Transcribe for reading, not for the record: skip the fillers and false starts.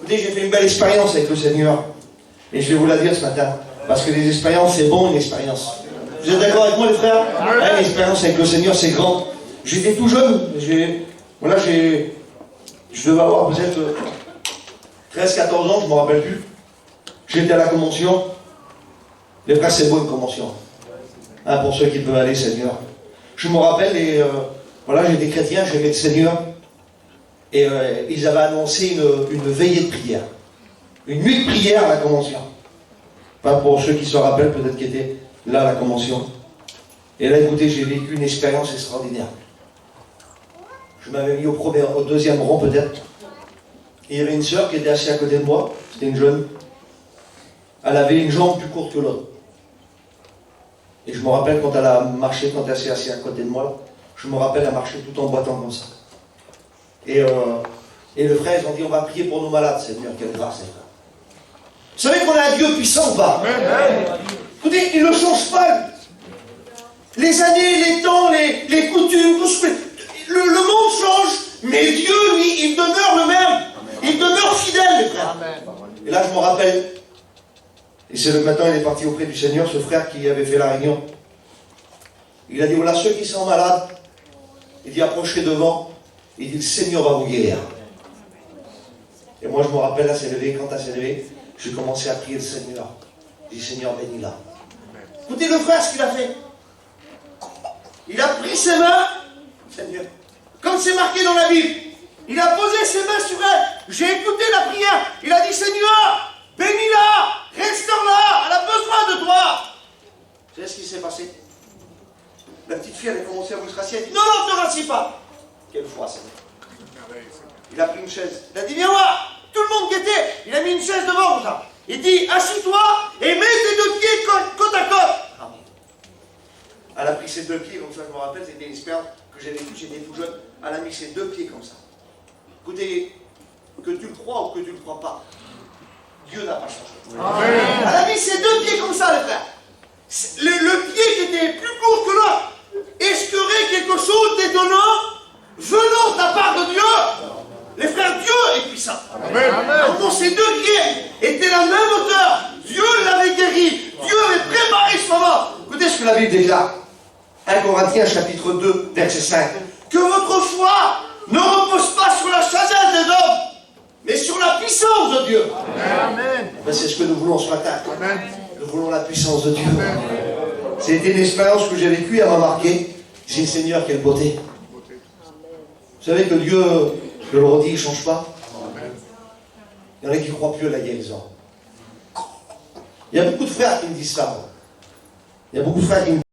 Écoutez, j'ai fait une belle expérience avec le Seigneur. Et je vais vous la dire ce matin. Parce que les expériences, c'est bon, une expérience. Vous êtes d'accord avec moi, les frères? Une expérience avec le Seigneur, c'est grand. J'étais tout jeune. Je devais avoir peut-être 13-14 ans, je ne me rappelle plus. J'étais à la convention. Les frères, c'est beau une convention. Hein, pour ceux qui peuvent aller, Seigneur. Je me rappelle, j'étais chrétien, j'aimais le Seigneur. Et ils avaient annoncé une veillée de prière. Une nuit de prière à la convention. Enfin, pour ceux qui se rappellent, peut-être qui étaient là à la convention. Et là, écoutez, j'ai vécu une expérience extraordinaire. Je m'avais mis au deuxième rang, peut-être. Et il y avait une sœur qui était assise à côté de moi. C'était une jeune. Elle avait une jambe plus courte que l'autre. Et je me rappelle quand elle a marché, quand elle s'est assise à côté de moi, je me rappelle, elle marchait tout en boitant comme ça. Et le frère, ils ont dit, on va prier pour nos malades, Seigneur, quelle grâce, Seigneur. Vous savez qu'on a un Dieu puissant ou pas? Écoutez, il ne change pas. Les années, les temps, les coutumes, tout ce que... Le monde change, mais Dieu, lui, il demeure le même. Il demeure fidèle, les frères. Et là, je me rappelle, et c'est le matin, il est parti auprès du Seigneur, ce frère qui avait fait la réunion. Il a dit, voilà, ceux qui sont malades, il dit, approchez devant, il dit, le Seigneur va vous guérir. Et moi, je me rappelle, elle s'est levée, quand elle s'est levée, j'ai commencé à prier le Seigneur. J'ai dit, Seigneur, bénis-la. Écoutez le frère, ce qu'il a fait. Il a pris ses mains, Seigneur, comme c'est marqué dans la Bible. Il a posé ses mains sur elle. J'ai écouté la prière. Il a dit, Seigneur, bénis-la, restaure-la, elle a besoin de toi. Vous savez ce qui s'est passé? La petite fille, elle a commencé à vous se rasseoir. Elle a dit, non, non, ne te rassieds pas. Quelle foi, Seigneur. Il a pris une chaise. Il a dit, viens voir. Tout le monde guettait. Il a mis une chaise devant, ça. Il dit, assis-toi et mets tes deux pieds côte à côte. Ah. Elle a pris ses deux pieds, comme ça, je me rappelle, c'était une expérience que j'ai vécue, j'étais tout jeune. Elle a mis ses deux pieds comme ça. Écoutez, que tu le crois ou que tu ne le crois pas, Dieu n'a pas changé. Amen. Elle a mis ses deux pieds comme ça, les frères. Le pied qui était plus court que l'autre esquerait quelque chose d'étonnant venant de la part de Dieu. Les frères, Dieu est puissant. Amen. Quand ces deux pieds étaient la même hauteur, Dieu l'avait guéri. Dieu avait préparé ce moment. Écoutez ce que la Bible déclare. 1 Corinthiens chapitre 2, verset 5. Que votre foi ne repose pas sur la sagesse des hommes, mais sur la puissance de Dieu. Amen. Ben, c'est ce que nous voulons ce matin. Amen. Nous voulons la puissance de Dieu. C'était une expérience que j'ai vécue, elle m'a marqué. J'ai dit, Seigneur, quelle beauté. Vous savez que Dieu, je le redis, il ne change pas. Il y en a qui ne croient plus à la guérison. Il y a beaucoup de frères qui me disent ça. Il y a beaucoup de frères qui me disent